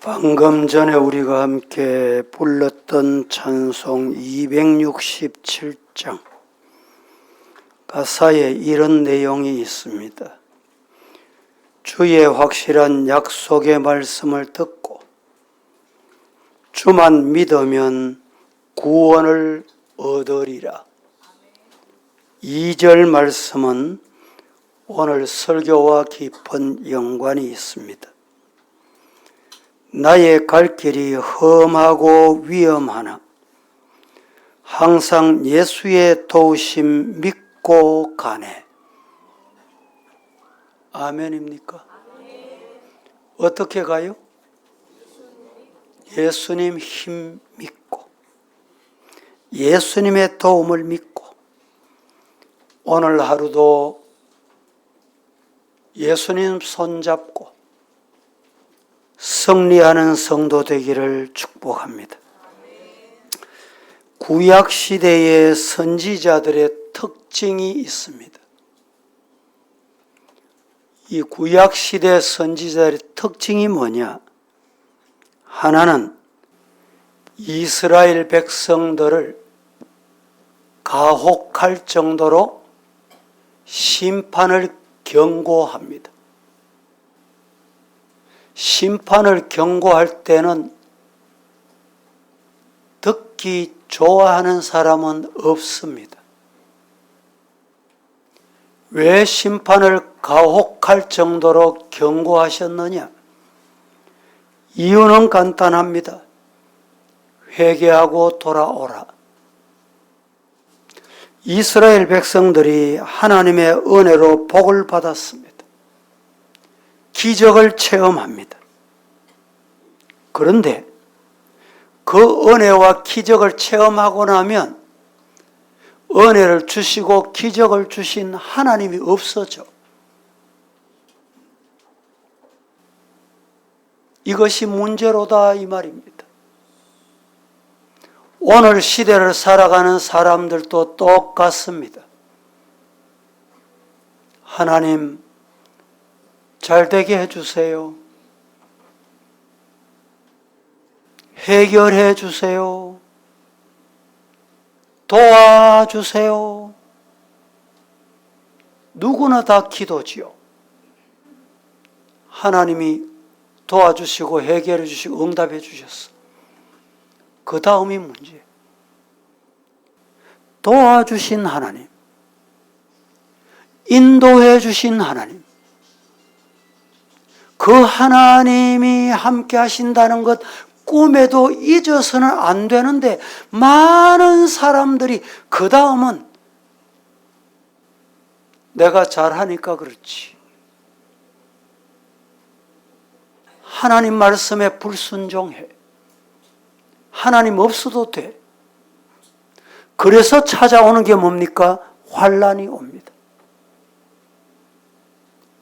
방금 전에 우리가 함께 불렀던 찬송 267장 가사에 이런 내용이 있습니다. 주의 확실한 약속의 말씀을 듣고 주만 믿으면 구원을 얻으리라. 2절 말씀은 오늘 설교와 깊은 연관이 있습니다. 나의 갈 길이 험하고 위험하나 항상 예수의 도우심 믿고 가네. 아멘입니까? 어떻게 가요? 예수님 힘 믿고 예수님의 도움을 믿고 오늘 하루도 예수님 손잡고 승리하는 성도 되기를 축복합니다. 구약시대의 선지자들의 특징이 있습니다. 이 구약시대 선지자의 특징이 뭐냐? 하나는 이스라엘 백성들을 가혹할 정도로 심판을 경고합니다. 심판을 경고할 때는 듣기 좋아하는 사람은 없습니다. 왜 심판을 가혹할 정도로 경고하셨느냐? 이유는 간단합니다. 회개하고 돌아오라. 이스라엘 백성들이 하나님의 은혜로 복을 받았습니다. 기적을 체험합니다. 그런데 그 은혜와 기적을 체험하고 나면 은혜를 주시고 기적을 주신 하나님이 없어져. 이것이 문제로다 이 말입니다. 오늘 시대를 살아가는 사람들도 똑같습니다. 하나님 잘되게 해주세요. 해결해 주세요. 도와주세요. 누구나 다 기도지요. 하나님이 도와주시고 해결해 주시고 응답해 주셨어. 그 다음이 문제. 도와주신 하나님, 인도해 주신 하나님, 그 하나님이 함께 하신다는 것 꿈에도 잊어서는 안 되는데 많은 사람들이 그 다음은 내가 잘하니까 그렇지. 하나님 말씀에 불순종해. 하나님 없어도 돼. 그래서 찾아오는 게 뭡니까? 환난이 옵니다.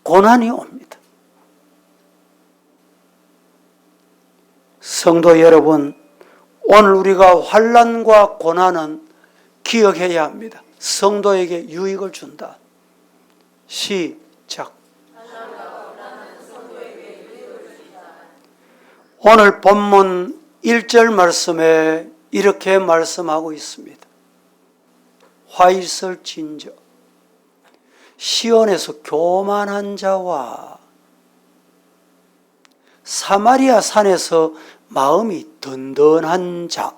고난이 옵니다. 성도 여러분, 오늘 우리가 환난과 고난은 기억해야 합니다. 성도에게 유익을 준다. 시작. 오늘 본문 1절 말씀에 이렇게 말씀하고 있습니다. 화일설진저 시온에서 교만한 자와 사마리아 산에서 마음이 든든한 자,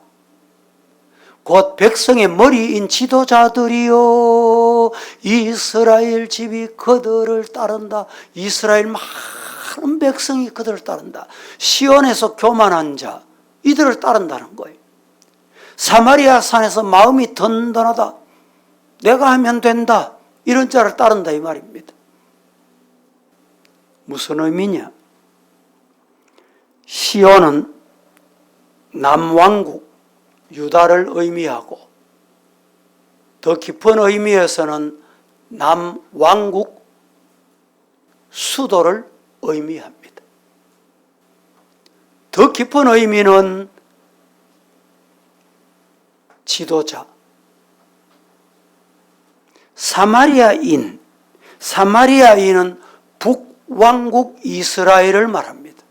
곧 백성의 머리인 지도자들이요 이스라엘 집이 그들을 따른다. 이스라엘 많은 백성이 그들을 따른다. 시온에서 교만한 자, 이들을 따른다는 거예요. 사마리아 산에서 마음이 든든하다. 내가 하면 된다. 이런 자를 따른다 이 말입니다. 무슨 의미냐? 시온은 남왕국 유다를 의미하고 더 깊은 의미에서는 남왕국 수도를 의미합니다. 더 깊은 의미는 지도자, 사마리아인은 북왕국 이스라엘을 말합니다.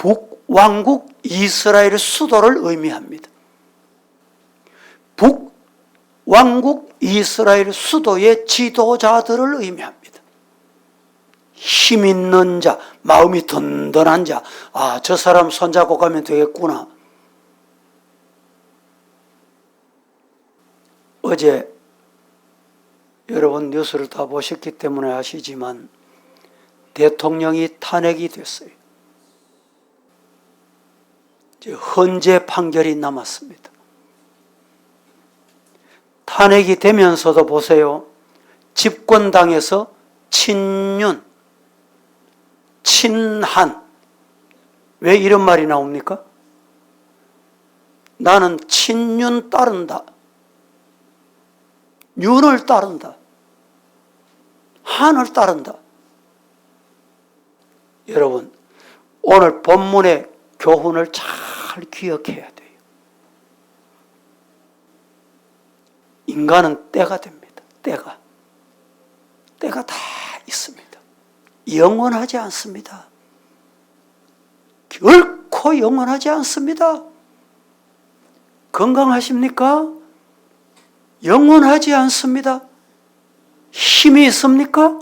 북왕국 이스라엘 수도를 의미합니다. 북왕국 이스라엘 수도의 지도자들을 의미합니다. 힘 있는 자, 마음이 든든한 자, 아, 저 사람 손잡고 가면 되겠구나. 어제 여러분 뉴스를 다 보셨기 때문에 아시지만 대통령이 탄핵이 됐어요. 이제 헌재 판결이 남았습니다. 탄핵이 되면서도 보세요. 집권당에서 친윤, 친한, 왜 이런 말이 나옵니까? 나는 친윤 따른다. 윤을 따른다. 한을 따른다. 여러분, 오늘 본문의 교훈을 잘 기억해야 돼요. 인간은 때가 됩니다. 때가 다 있습니다. 영원하지 않습니다. 결코 영원하지 않습니다. 건강하십니까? 영원하지 않습니다. 힘이 있습니까?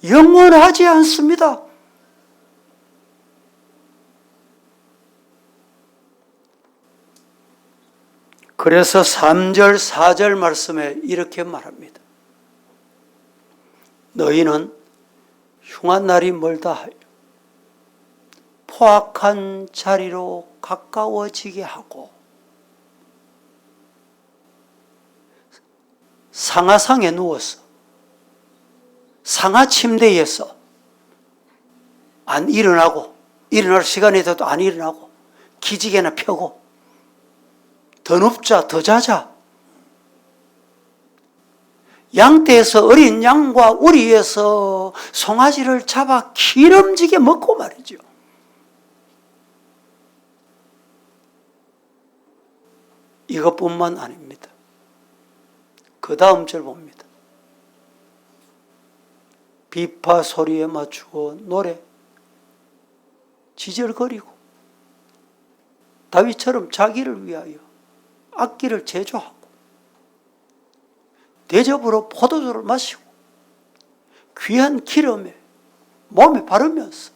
영원하지 않습니다. 그래서 3절, 4절 말씀에 이렇게 말합니다. 너희는 흉한 날이 멀다 하여 포악한 자리로 가까워지게 하고 상하상에 누워서 상하 침대에서 안 일어나고 일어날 시간이 돼도 안 일어나고 기지개나 펴고 더 눕자 더 자자 양떼에서 어린 양과 우리에서 송아지를 잡아 기름지게 먹고 말이죠. 이것뿐만 아닙니다. 그 다음 절 봅니다. 비파 소리에 맞추어 노래 지절거리고 다윗처럼 자기를 위하여 악기를 제조하고 대접으로 포도주를 마시고 귀한 기름에 몸에 바르면서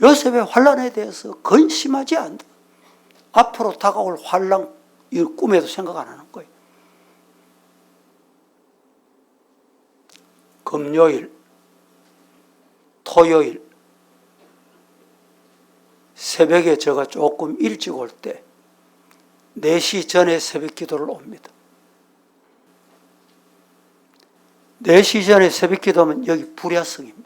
요셉의 환난에 대해서 근심하지 않는다. 앞으로 다가올 환난 이 꿈에도 생각 안 하는 거예요. 금요일, 토요일 새벽에 제가 조금 일찍 올 때 4시 전에 새벽 기도를 옵니다. 4시 전에 새벽 기도하면 여기 불야성입니다.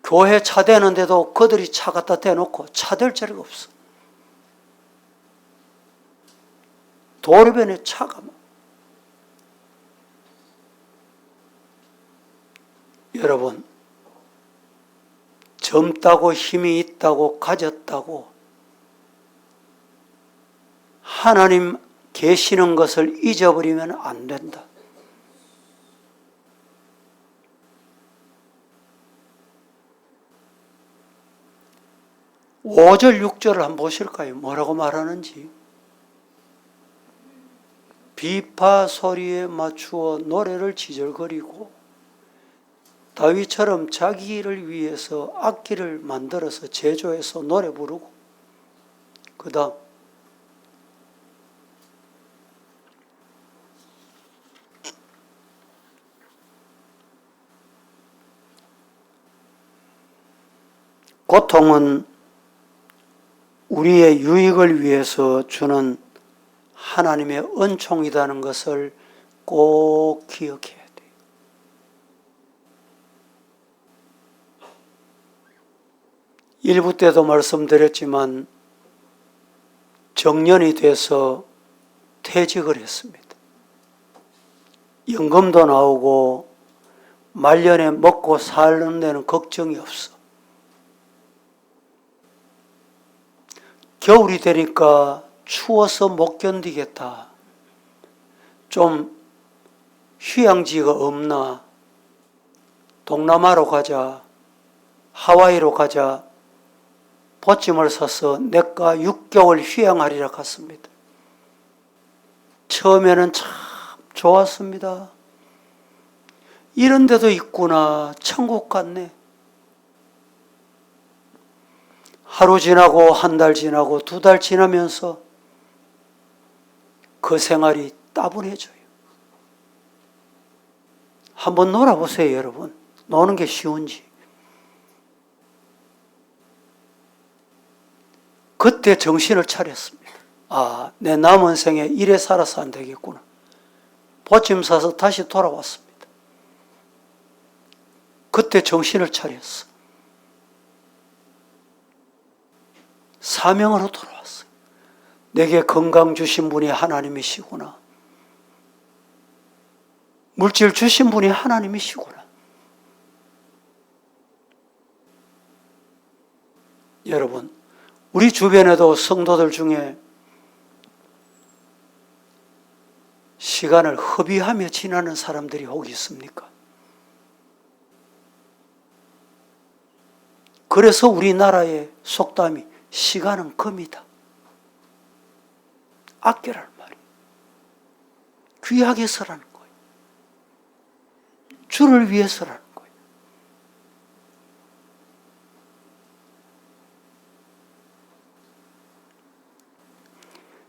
교회 차 대는데도 그들이 차 갖다 대놓고 차 댈 자리가 없어. 도로변에 차가 막. 여러분, 젊다고 힘이 있다고 가졌다고 하나님 계시는 것을 잊어버리면 안 된다. (5절) (6절을) 한번 보실까요? 뭐라고 말하는지. 비파 소리에 맞추어 노래를 지절거리고 다윗처럼 자기를 위해서 악기를 만들어서 제조해서 노래 부르고 그 다음 고통은 우리의 유익을 위해서 주는 하나님의 은총이라는 것을 꼭 기억해야 돼요. 일부 때도 말씀드렸지만 정년이 돼서 퇴직을 했습니다. 연금도 나오고 말년에 먹고 사는 데는 걱정이 없어. 겨울이 되니까 추워서 못 견디겠다. 좀 휴양지가 없나? 동남아로 가자 하와이로 가자 보찜을 사서 내가 6개월 휴양하리라 갔습니다. 처음에는 참 좋았습니다. 이런 데도 있구나. 천국 같네. 하루 지나고 한 달 지나고 두 달 지나면서 그 생활이 따분해져요. 한번 놀아보세요, 여러분. 노는 게 쉬운지. 그때 정신을 차렸습니다. 아, 내 남은 생에 이래 살아서 안 되겠구나. 보침 사서 다시 돌아왔습니다. 그때 정신을 차렸어. 사명으로 돌아왔어요. 내게 건강 주신 분이 하나님이시구나. 물질 주신 분이 하나님이시구나. 여러분, 우리 주변에도 성도들 중에 시간을 허비하며 지나는 사람들이 혹 있습니까? 그래서 우리나라의 속담이 시간은 금이다. 아껴라는 말이에요. 귀하게 서라는 거예요. 주를 위해서라는 거예요.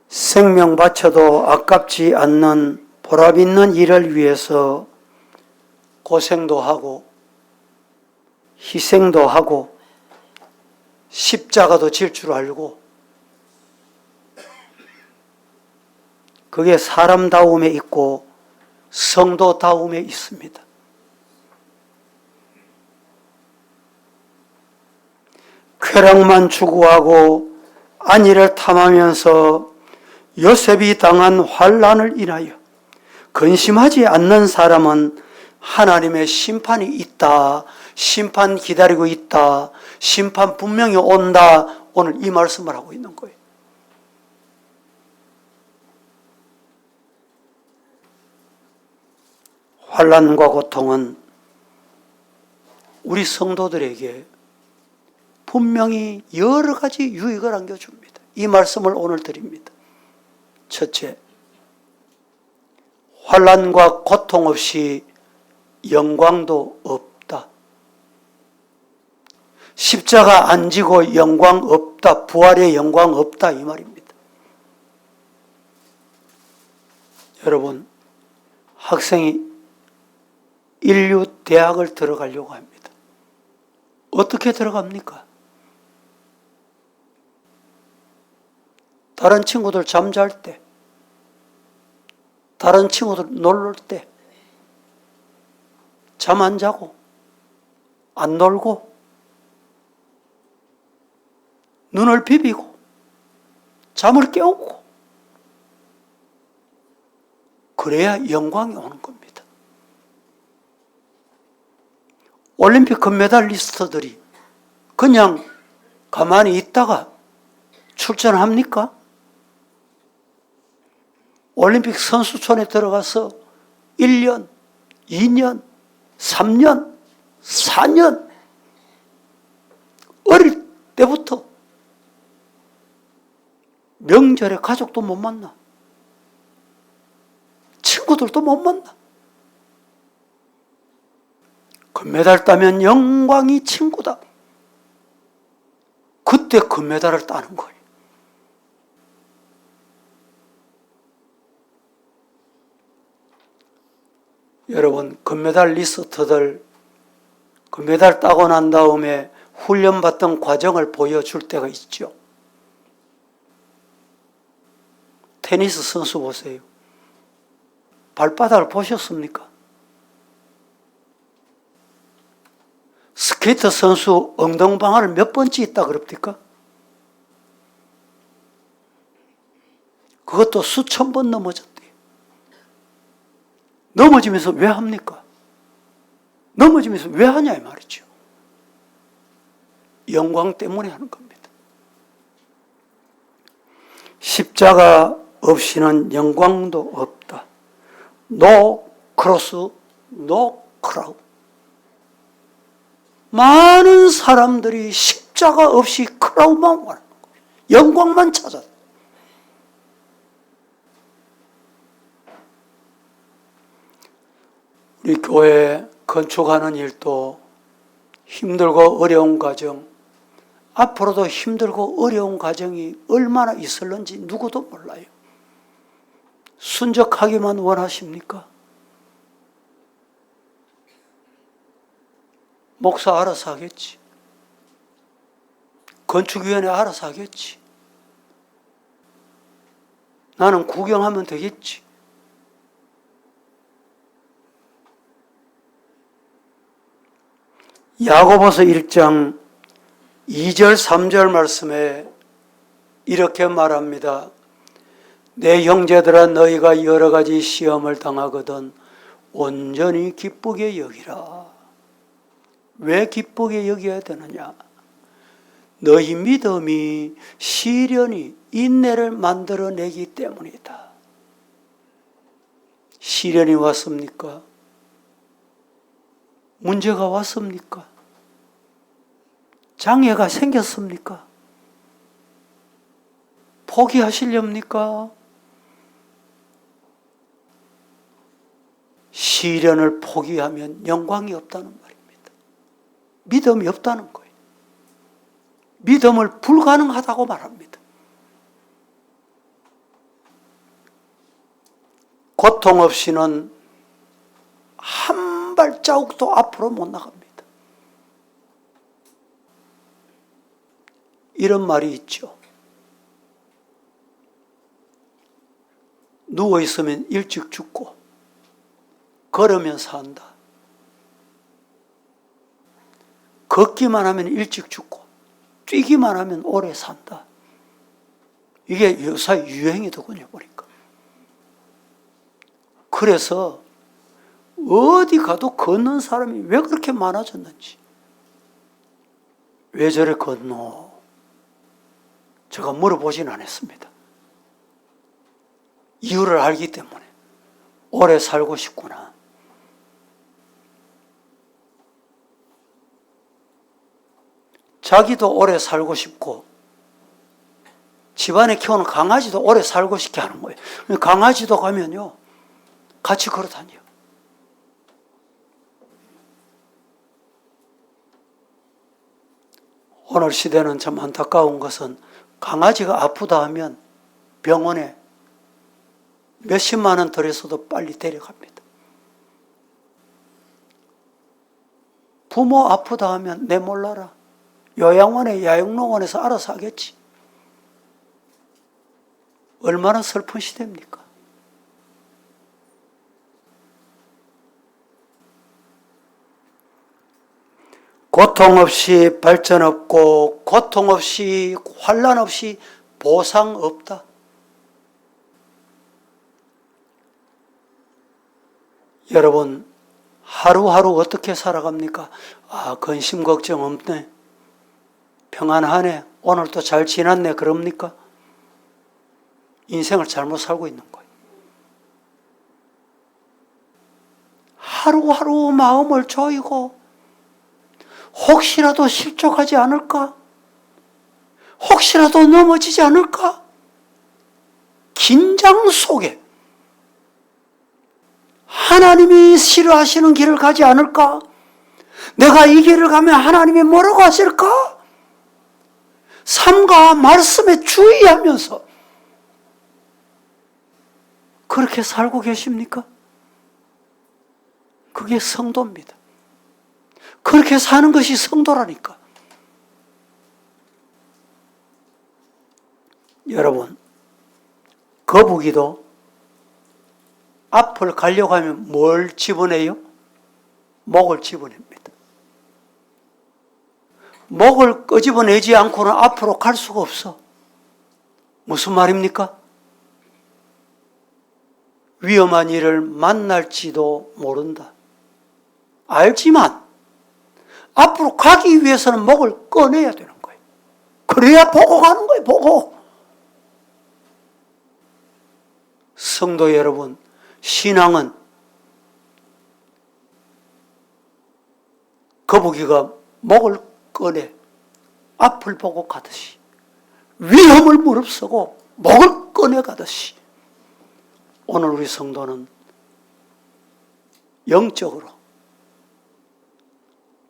생명 바쳐도 아깝지 않는 보람 있는 일을 위해서 고생도 하고 희생도 하고 십자가도 질 줄 알고 그게 사람다움에 있고 성도다움에 있습니다. 쾌락만 추구하고 안위를 탐하면서 요셉이 당한 환난을 인하여 근심하지 않는 사람은 하나님의 심판이 있다. 심판 기다리고 있다. 심판 분명히 온다. 오늘 이 말씀을 하고 있는 거예요. 환난과 고통은 우리 성도들에게 분명히 여러 가지 유익을 안겨줍니다. 이 말씀을 오늘 드립니다. 첫째, 환난과 고통 없이 영광도 없다. 십자가 안 지고 영광 없다. 부활의 영광 없다. 이 말입니다. 여러분, 학생이 인류 대학을 들어가려고 합니다. 어떻게 들어갑니까? 다른 친구들 잠잘 때, 다른 친구들 놀 때, 잠 안 자고, 안 놀고, 눈을 비비고, 잠을 깨우고, 그래야 영광이 오는 겁니다. 올림픽 금메달리스트들이 그냥 가만히 있다가 출전합니까? 올림픽 선수촌에 들어가서 1년, 2년, 3년, 4년 어릴 때부터 명절에 가족도 못 만나. 친구들도 못 만나. 금메달 따면 영광이 친구다. 그때 금메달을 따는 거예요. 여러분, 금메달리스트들 금메달 따고 난 다음에 훈련받던 과정을 보여줄 때가 있죠. 테니스 선수 보세요. 발바닥을 보셨습니까? 스케이트 선수 엉덩방아를 몇 번째 있다 그럽니까? 그것도 수천 번 넘어졌대요. 넘어지면서 왜 합니까? 넘어지면서 왜 하냐 이 말이죠. 영광 때문에 하는 겁니다. 십자가 없이는 영광도 없다. No cross, no crown. 많은 사람들이 십자가 없이 크라우마만 하는 거예요. 영광만 찾아. 우리 교회 건축하는 일도 힘들고 어려운 과정, 앞으로도 힘들고 어려운 과정이 얼마나 있을는지 누구도 몰라요. 순적하기만 원하십니까? 목사 알아서 하겠지. 건축위원회 알아서 하겠지. 나는 구경하면 되겠지. 야고보서 1장 2절 3절 말씀에 이렇게 말합니다. 내 형제들아 너희가 여러 가지 시험을 당하거든 온전히 기쁘게 여기라. 왜 기쁘게 여겨야 되느냐? 너희 믿음이 시련이 인내를 만들어내기 때문이다. 시련이 왔습니까? 문제가 왔습니까? 장애가 생겼습니까? 포기하시렵니까? 시련을 포기하면 영광이 없다는 말입니다. 믿음이 없다는 거예요. 믿음을 불가능하다고 말합니다. 고통 없이는 한 발자국도 앞으로 못 나갑니다. 이런 말이 있죠. 누워있으면 일찍 죽고 걸으면 산다. 걷기만 하면 일찍 죽고 뛰기만 하면 오래 산다. 이게 요새 유행이더군요, 보니까. 그래서 어디 가도 걷는 사람이 왜 그렇게 많아졌는지. 왜 저래 걷노? 제가 물어보진 않았습니다. 이유를 알기 때문에 오래 살고 싶구나. 자기도 오래 살고 싶고 집안에 키우는 강아지도 오래 살고 싶게 하는 거예요. 강아지도 가면요 같이 걸어 다녀요. 오늘 시대는 참 안타까운 것은 강아지가 아프다 하면 병원에 몇십만 원 들여서도 빨리 데려갑니다. 부모 아프다 하면 내 몰라라. 요양원에 야육농원에서 알아서 하겠지. 얼마나 슬픈 시대입니까? 고통 없이 발전 없고 고통 없이 환난 없이 보상 없다. 여러분 하루하루 어떻게 살아갑니까? 근심 걱정 없네. 평안하네. 오늘도 잘 지났네. 그럽니까? 인생을 잘못 살고 있는 거예요. 하루하루 마음을 조이고 혹시라도 실족하지 않을까? 혹시라도 넘어지지 않을까? 긴장 속에 하나님이 싫어하시는 길을 가지 않을까? 내가 이 길을 가면 하나님이 뭐라고 하실까? 삶과 말씀에 주의하면서 그렇게 살고 계십니까? 그게 성도입니다. 그렇게 사는 것이 성도라니까. 여러분, 거북이도 앞을 가려고 하면 뭘 집어내요? 목을 집어냅니다. 목을 끄집어내지 않고는 앞으로 갈 수가 없어. 무슨 말입니까? 위험한 일을 만날지도 모른다. 알지만 앞으로 가기 위해서는 목을 꺼내야 되는 거예요. 그래야 보고 가는 거예요. 보고. 성도 여러분, 신앙은 거북이가 목을 꺼내 앞을 보고 가듯이, 위험을 무릅쓰고 목을 꺼내 가듯이, 오늘 우리 성도는 영적으로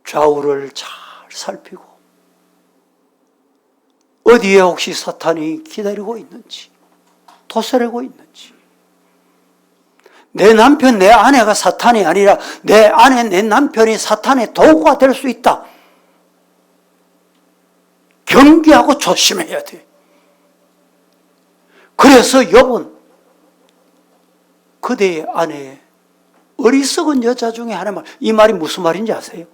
좌우를 잘 살피고 어디에 혹시 사탄이 기다리고 있는지, 도살하고 있는지, 내 남편, 내 아내가 사탄이 아니라 내 아내, 내 남편이 사탄의 도구가 될 수 있다. 경계하고 조심해야 돼. 그래서 욥은 그대의 아내의 어리석은 여자 중에 하나만, 이 말이 무슨 말인지 아세요?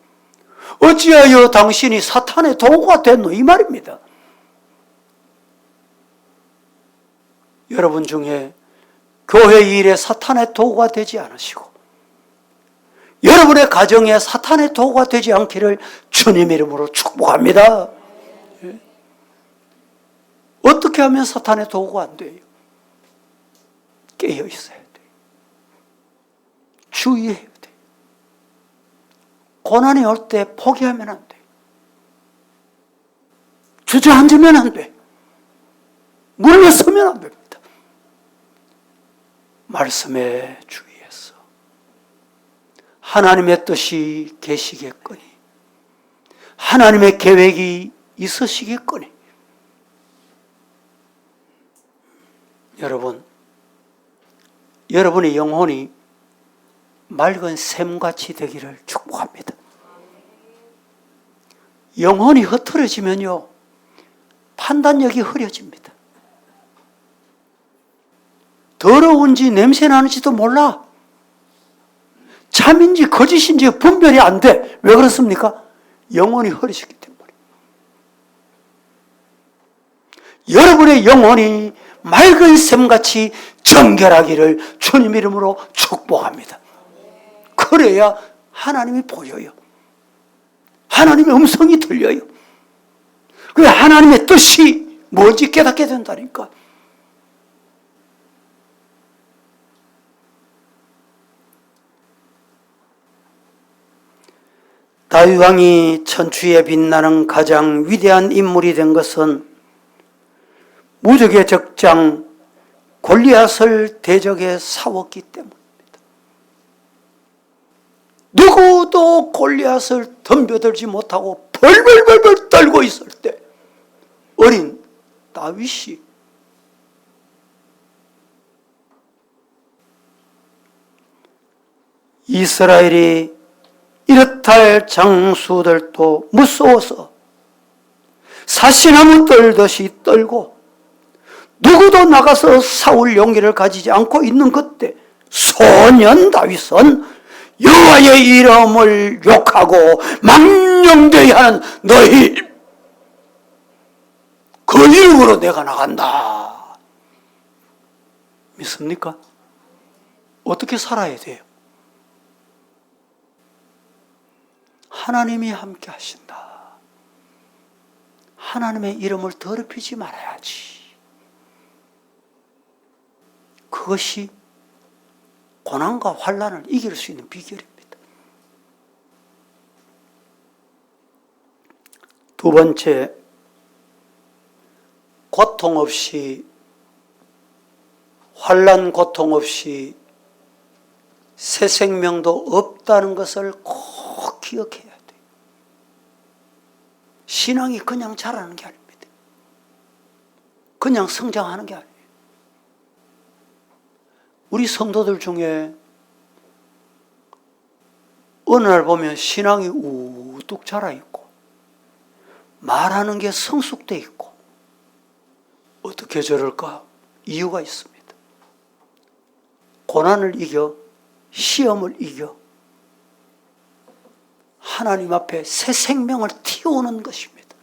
어찌하여 당신이 사탄의 도구가 됐노? 이 말입니다. 여러분 중에 교회 일에 사탄의 도구가 되지 않으시고 여러분의 가정에 사탄의 도구가 되지 않기를 주님 이름으로 축복합니다. 어떻게 하면 사탄의 도구가 안 돼요? 깨어 있어야 돼요. 주의해야 돼요. 고난이 올 때 포기하면 안 돼요. 주저앉으면 안 돼요. 물러서면 안 됩니다. 말씀에 주의해서 하나님의 뜻이 계시겠거니, 하나님의 계획이 있으시겠거니, 여러분의 영혼이 맑은 샘같이 되기를 축복합니다. 영혼이 흐트러지면요, 판단력이 흐려집니다. 더러운지 냄새 나는지도 몰라. 참인지 거짓인지 분별이 안 돼. 왜 그렇습니까? 영혼이 흐려지기 때문에. 여러분의 영혼이 맑은 샘같이 정결하기를 주님 이름으로 축복합니다. 그래야 하나님이 보여요. 하나님의 음성이 들려요. 그래, 하나님의 뜻이 뭔지 깨닫게 된다니까. 다윗 왕이 천추에 빛나는 가장 위대한 인물이 된 것은 무적의 적장 골리앗을 대적에 싸웠기 때문입니다. 누구도 골리앗을 덤벼들지 못하고 벌벌벌벌 떨고 있을 때 어린 다윗이 이스라엘이 이렇다 장수들도 무서워서 사시나무 떨듯이 떨고 누구도 나가서 싸울 용기를 가지지 않고 있는 그때 소년 다윗은 여호와의 이름을 욕하고 망령되게 하는 너희 그 이름으로 내가 나간다. 믿습니까? 어떻게 살아야 돼요? 하나님이 함께 하신다. 하나님의 이름을 더럽히지 말아야지. 그것이 고난과 환난을 이길 수 있는 비결입니다. 두 번째, 고통 없이, 환난 고통 없이 새 생명도 없다는 것을 꼭 기억해야 돼요. 신앙이 그냥 자라는 게 아닙니다. 그냥 성장하는 게 아니에요. 우리 성도들 중에 어느 날 보면 신앙이 우뚝 자라있고 말하는 게 성숙돼 있고 어떻게 저럴까? 이유가 있습니다. 고난을 이겨, 시험을 이겨 하나님 앞에 새 생명을 튀어오는 것입니다.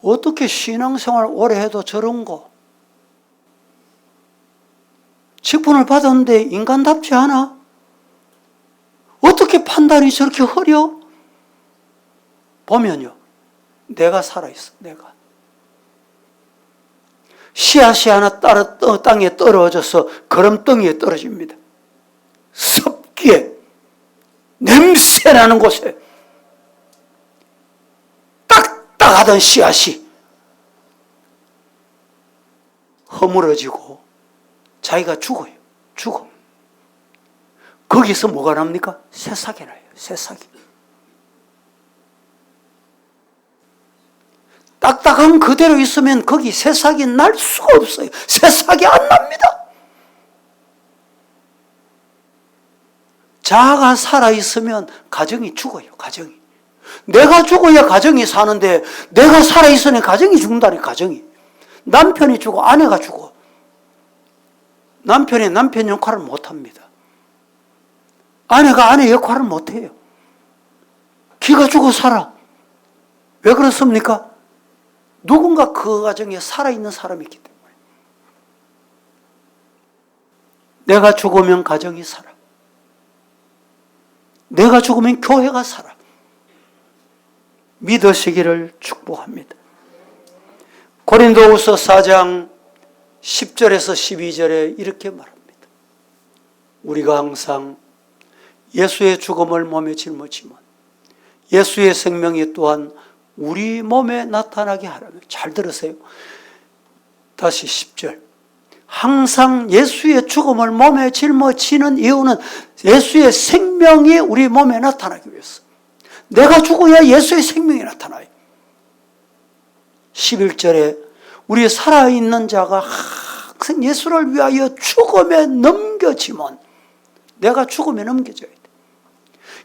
어떻게 신앙생활 오래 해도 저런 거 직분을 받았는데 인간답지 않아? 어떻게 판단이 저렇게 흐려? 보면요, 내가 살아있어. 내가 씨앗이 하나 땅에 떨어져서 거름덩이에 떨어집니다. 습기에 냄새 태어나는 곳에 딱딱하던 씨앗이 허물어지고 자기가 죽어요. 죽어. 거기서 뭐가 납니까? 새싹이 나요. 새싹이. 딱딱한 그대로 있으면 거기 새싹이 날 수가 없어요. 새싹이 안 납니다. 자아가 살아있으면 가정이 죽어요. 가정이. 내가 죽어야 가정이 사는데 내가 살아있으니 가정이 죽는다니. 가정이. 남편이 죽어 아내가 죽어. 남편이 남편 역할을 못합니다. 아내가 아내 역할을 못해요. 기가 죽어 살아. 왜 그렇습니까? 누군가 그 가정에 살아있는 사람이 있기 때문에. 내가 죽으면 가정이 살아. 내가 죽으면 교회가 살아. 믿으시기를 축복합니다. 고린도후서 4장 10절에서 12절에 이렇게 말합니다. 우리가 항상 예수의 죽음을 몸에 짊어지면 예수의 생명이 또한 우리 몸에 나타나게 하라며. 잘 들으세요. 다시 10절. 항상 예수의 죽음을 몸에 짊어지는 이유는 예수의 생명이 우리 몸에 나타나기 위해서. 내가 죽어야 예수의 생명이 나타나요. 11절에 우리 살아있는 자가 항상 예수를 위하여 죽음에 넘겨지면 내가 죽음에 넘겨져야 돼.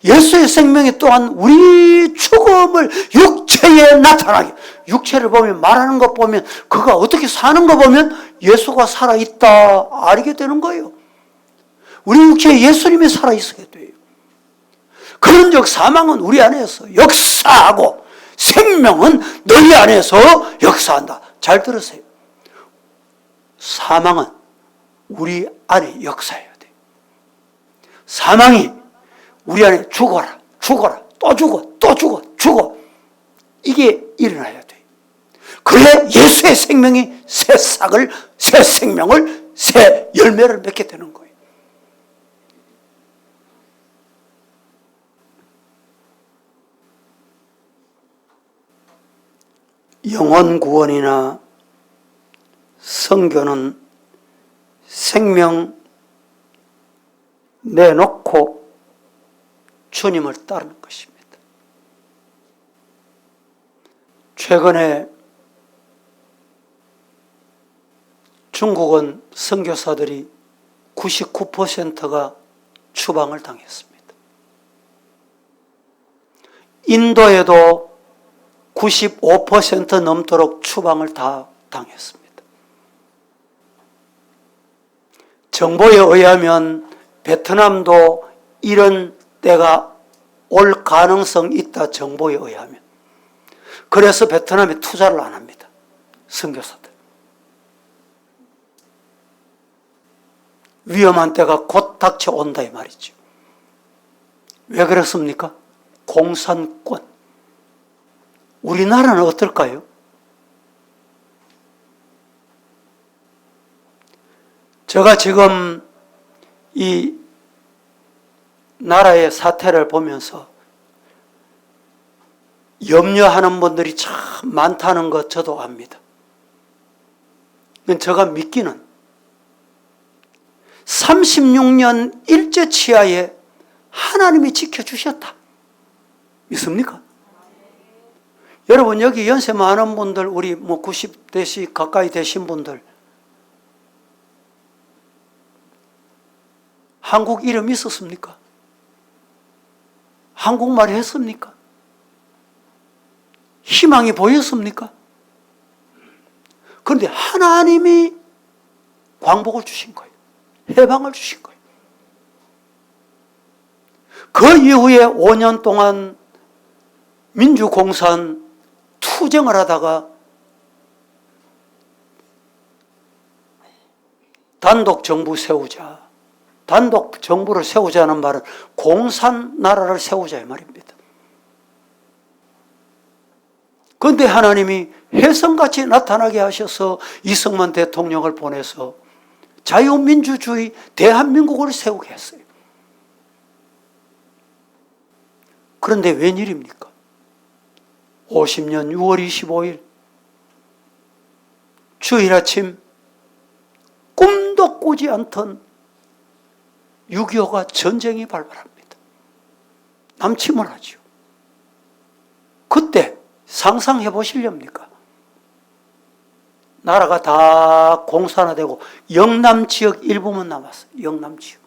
예수의 생명이 또한 우리 죽음을 육체에 나타나게. 육체를 보면, 말하는 것 보면, 그가 어떻게 사는 거 보면 예수가 살아있다 알게 되는 거예요. 우리 육체에 예수님이 살아있어야 돼요. 그런즉 사망은 우리 안에서 역사하고 생명은 너희 안에서 역사한다. 잘 들으세요. 사망은 우리 안에 역사해야 돼요. 사망이 우리 안에 죽어라, 죽어라, 또 죽어, 또 죽어, 죽어. 이게 일어나야 돼요. 그래야 예수의 생명이 새 싹을, 새 생명을, 새 열매를 맺게 되는 거예요. 영혼 구원이나 선교는 생명 내놓고 주님을 따르는 것입니다. 최근에 중국은 선교사들이 99%가 추방을 당했습니다. 인도에도 95% 넘도록 추방을 다 당했습니다. 정보에 의하면 베트남도 이런 때가 올 가능성이 있다. 정보에 의하면. 그래서 베트남에 투자를 안 합니다. 선교사들. 위험한 때가 곧 닥쳐온다 이 말이죠. 왜 그렇습니까? 공산권. 우리나라는 어떨까요? 제가 지금 이 나라의 사태를 보면서 염려하는 분들이 참 많다는 것 저도 압니다. 제가 믿기는 36년 일제 치하에 하나님이 지켜주셨다. 믿습니까? 여러분 여기 연세 많은 분들, 우리 90대씩 가까이 되신 분들, 한국 이름 있었습니까? 한국말 했습니까? 희망이 보였습니까? 그런데 하나님이 광복을 주신 거예요. 해방을 주신 거예요. 그 이후에 5년 동안 민주공산 투쟁을 하다가 단독 정부 세우자, 단독 정부를 세우자는 말은 공산 나라를 세우자 이 말입니다. 그런데 하나님이 혜성같이 나타나게 하셔서 이승만 대통령을 보내서 자유민주주의 대한민국을 세우게 했어요. 그런데 웬일입니까? 50년 6월 25일 주일 아침 꿈도 꾸지 않던 6.25가 전쟁이 발발합니다. 남침을 하죠. 그때 상상해 보시렵니까? 나라가 다 공산화되고 영남 지역 일부만 남았어요. 영남 지역.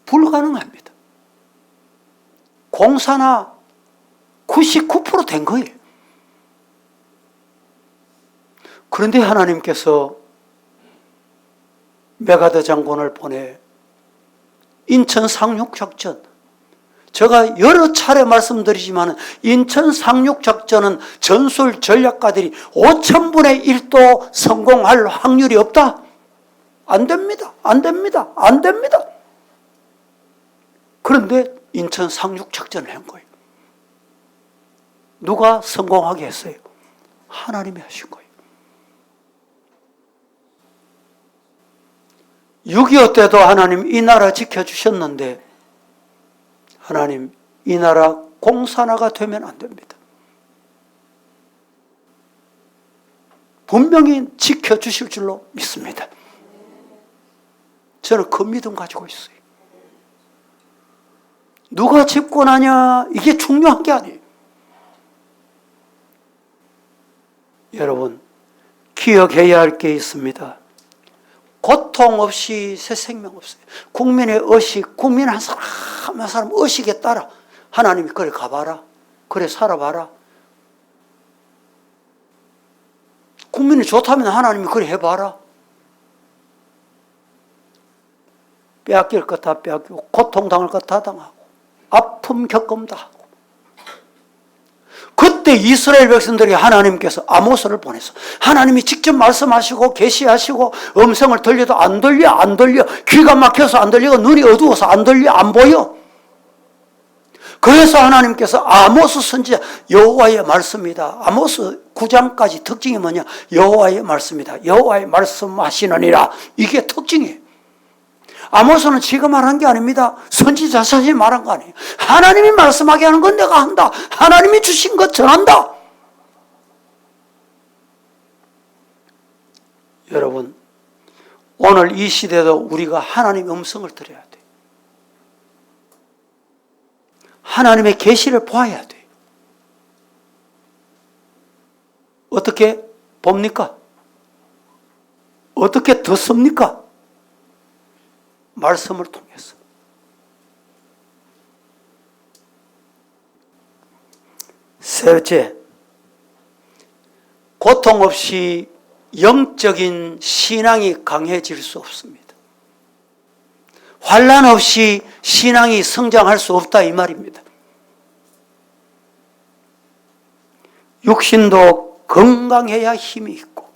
불가능합니다. 공산화 99% 된 거예요. 그런데 하나님께서 메가더 장군을 보내 인천 상륙작전, 제가 여러 차례 말씀드리지만 인천 상륙작전은 전술 전략가들이 5000분의 1도 성공할 확률이 없다. 안 됩니다. 안 됩니다. 안 됩니다. 그런데 인천 상륙작전을 한 거예요. 누가 성공하게 했어요? 하나님이 하신 거예요. 6.25 때도 하나님 이 나라 지켜주셨는데 하나님 이 나라 공산화가 되면 안 됩니다. 분명히 지켜주실 줄로 믿습니다. 저는 그 믿음 가지고 있어요. 누가 집권하냐 이게 중요한 게 아니에요. 여러분 기억해야 할 게 있습니다. 고통 없이 새 생명 없어요. 국민의 의식, 국민 한 사람 한 사람 의식에 따라 하나님이 그래 가봐라, 그래 살아봐라. 국민이 좋다면 하나님이 그래 해봐라. 빼앗길 것 다 빼앗기고 고통당할 것 다 당하고 아픔 겪음 다 하고. 그때 이스라엘 백성들이 하나님께서 아모스를 보내서 하나님이 직접 말씀하시고 계시하시고 음성을 들려도 안 들려 귀가 막혀서 안 들리고 눈이 어두워서 안 들려 안 보여. 그래서 하나님께서 아모스 선지자 여호와의 말씀이다. 아모스 9장까지 특징이 뭐냐? 여호와의 말씀이다. 여호와의 말씀하시느니라. 이게 특징이에요. 아모스는 지가 말한 게 아닙니다. 선지자 자신이 말한 거 아니에요. 하나님이 말씀하게 하는 건 내가 한다. 하나님이 주신 것 전한다. 여러분, 오늘 이 시대도 우리가 하나님의 음성을 들어야 돼요. 하나님의 계시를 보아야 돼요. 어떻게 봅니까? 어떻게 듣습니까? 말씀을 통해서. 셋째, 고통 없이 영적인 신앙이 강해질 수 없습니다. 환난 없이 신앙이 성장할 수 없다 이 말입니다. 육신도 건강해야 힘이 있고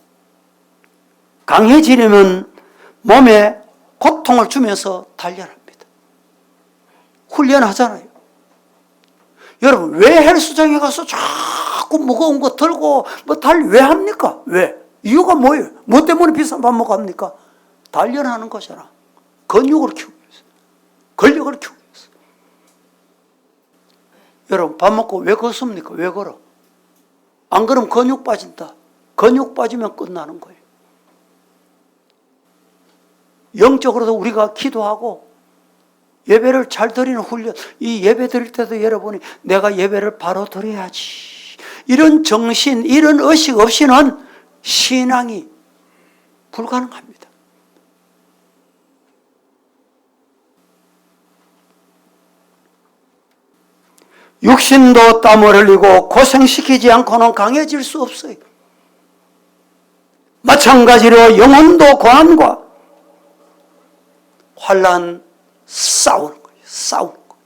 강해지려면 몸에 고통을 주면서 단련합니다. 훈련하잖아요. 여러분 왜 헬스장에 가서 자꾸 무거운 거 들고 왜 합니까? 왜? 이유가 뭐예요? 뭐 때문에 비싼 밥 먹고 합니까? 단련하는 거잖아. 근육을 키우기 위해서. 근력을 키우기 위해서. 여러분 밥 먹고 왜 걷습니까? 왜 걸어? 안 그러면 근육 빠진다. 근육 빠지면 끝나는 거예요. 영적으로도 우리가 기도하고 예배를 잘 드리는 훈련, 이 예배 드릴 때도 여러분이 내가 예배를 바로 드려야지, 이런 정신, 이런 의식 없이는 신앙이 불가능합니다. 육신도 땀을 흘리고 고생시키지 않고는 강해질 수 없어요. 마찬가지로 영혼도 고난과 환난 싸우는 거예요. 싸우는 거예요.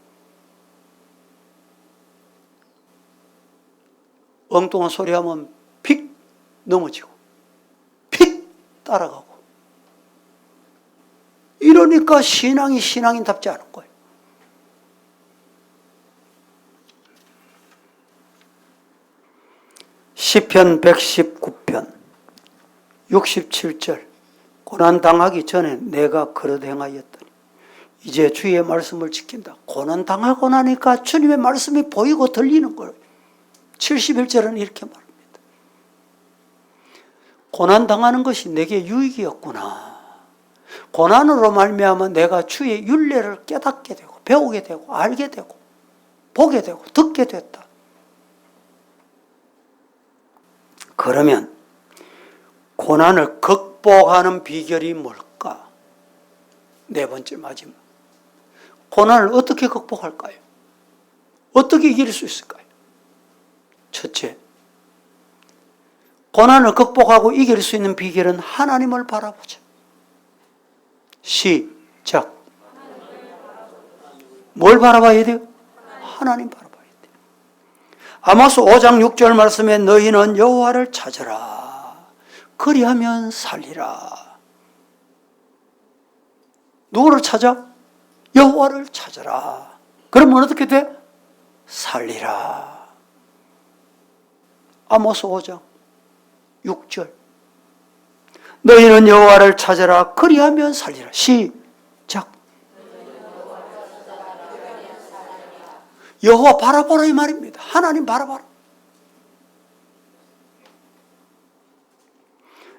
엉뚱한 소리 하면 픽 넘어지고 픽 따라가고 이러니까 신앙이 신앙인답지 않은 거예요. 시편 119편 67절 고난당하기 전에 내가 그릇 행하였더니 이제 주의 말씀을 지킨다. 고난 당하고 나니까 주님의 말씀이 보이고 들리는 거예요. 71절은 이렇게 말합니다. 고난 당하는 것이 내게 유익이었구나. 고난으로 말미암아 내가 주의 율례를 깨닫게 되고 배우게 되고 알게 되고 보게 되고 듣게 됐다. 그러면 고난을 극복하는 비결이 뭘까? 네 번째 마지막. 고난을 어떻게 극복할까요? 어떻게 이길 수 있을까요? 첫째, 고난을 극복하고 이길 수 있는 비결은 하나님을 바라보자. 시작. 뭘 바라봐야 돼요? 하나님 바라봐야 돼요. 아모스 5장 6절 말씀에 너희는 여호와를 찾으라. 그리하면 살리라. 누구를 찾아? 여호와를 찾아라. 그러면 어떻게 돼? 살리라. 아모스 5장 6절. 너희는 여호와를 찾아라. 그리하면 살리라. 시작. 여호와 바라보라 이 말입니다. 하나님 바라봐라.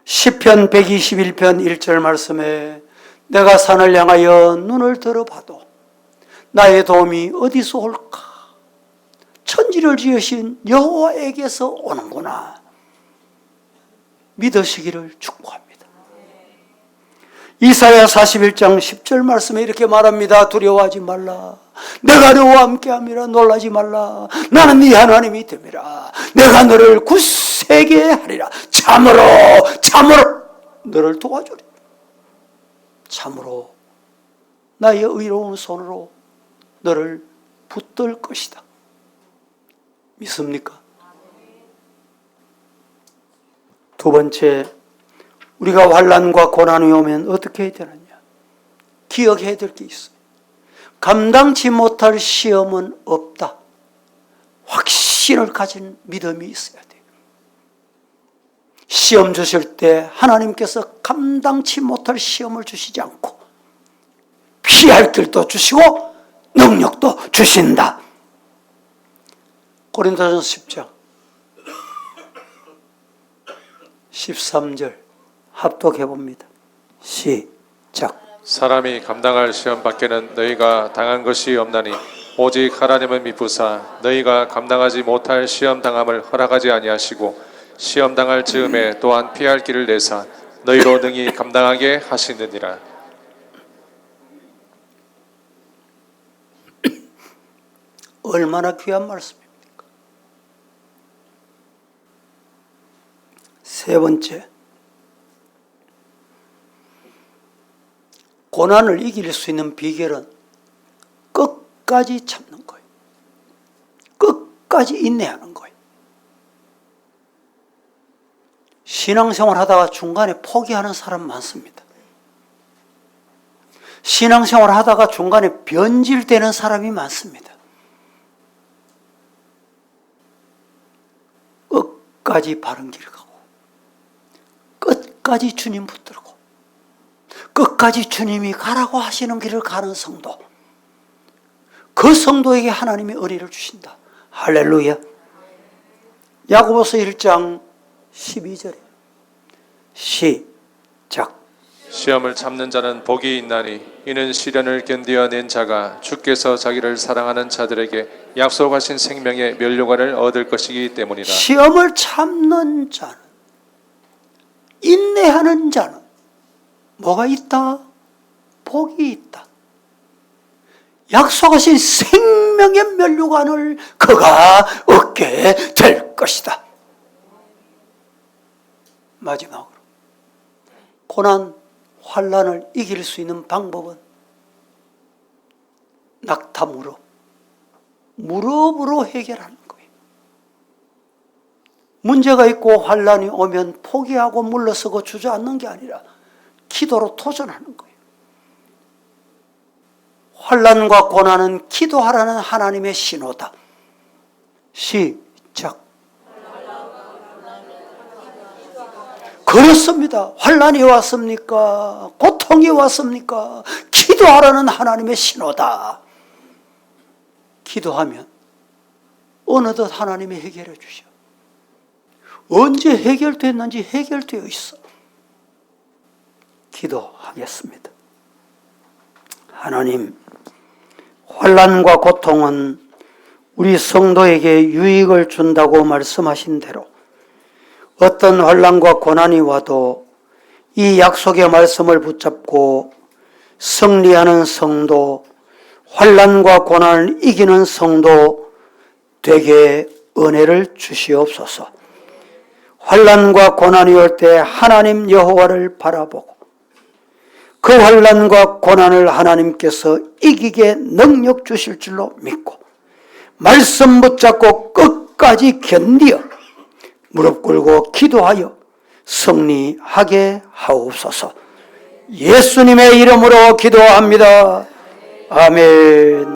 시편 121편 1절 말씀에 내가 산을 향하여 눈을 들어봐도 나의 도움이 어디서 올까? 천지를 지으신 여호와에게서 오는구나. 믿으시기를 축복합니다. 이사야 41장 10절 말씀에 이렇게 말합니다. 두려워하지 말라. 내가 너와 함께함이라. 놀라지 말라. 나는 네 하나님이 됨이라. 내가 너를 굳세게 하리라. 참으로 너를 도와주리. 참으로 나의 의로운 손으로 너를 붙들 것이다. 믿습니까? 두 번째, 우리가 환난과 고난이 오면 어떻게 해야 되느냐? 기억해야 될 게 있어요. 감당치 못할 시험은 없다. 확신을 가진 믿음이 있어야 돼요. 시험 주실 때 하나님께서 감당치 못할 시험을 주시지 않고 피할 길도 주시고 능력도 주신다. 고린도전서 10장 13절 합독해 봅니다. 시작. 사람이 감당할 시험 밖에는 너희가 당한 것이 없나니 오직 하나님은 미쁘사 너희가 감당하지 못할 시험 당함을 허락하지 아니하시고 시험 당할 즈음에 또한 피할 길을 내사 너희로 능히 감당하게 하시느니라. 얼마나 귀한 말씀입니까? 세 번째, 고난을 이길 수 있는 비결은 끝까지 참는 거예요. 끝까지 인내하는 거예요. 신앙생활 하다가 중간에 포기하는 사람 많습니다. 신앙생활 하다가 중간에 변질되는 사람이 많습니다. 끝까지 바른 길을 가고 끝까지 주님 붙들고 끝까지 주님이 가라고 하시는 길을 가는 성도, 그 성도에게 하나님이 의리를 주신다. 할렐루야. 야고보서 1장 12절에 시작. 시험을 참는 자는 복이 있나니 이는 시련을 견디어낸 자가 주께서 자기를 사랑하는 자들에게 약속하신 생명의 면류관을 얻을 것이기 때문이라. 시험을 참는 자는, 인내하는 자는 뭐가 있다? 복이 있다. 약속하신 생명의 면류관을 그가 얻게 될 것이다. 마지막으로 고난, 환난을 이길 수 있는 방법은 낙타 무릎으로 해결하는 거예요. 문제가 있고 환난이 오면 포기하고 물러서고 주저앉는 게 아니라 기도로 도전하는 거예요. 환난과 고난은 기도하라는 하나님의 신호다. 시작. 그 그렇습니다. 환난이 왔습니까? 고통이 왔습니까? 기도하라는 하나님의 신호다. 기도하면 어느덧 하나님이 해결해 주셔. 언제 해결됐는지 해결되어 있어. 기도하겠습니다. 하나님, 환난과 고통은 우리 성도에게 유익을 준다고 말씀하신 대로 어떤 환난과 고난이 와도 이 약속의 말씀을 붙잡고 승리하는 성도, 환난과 고난을 이기는 성도 되게 은혜를 주시옵소서. 환난과 고난이 올 때 하나님 여호와를 바라보고 그 환난과 고난을 하나님께서 이기게 능력 주실 줄로 믿고 말씀 붙잡고 끝까지 견디어 무릎 꿇고 기도하여 승리하게 하옵소서. 예수님의 이름으로 기도합니다. 아멘.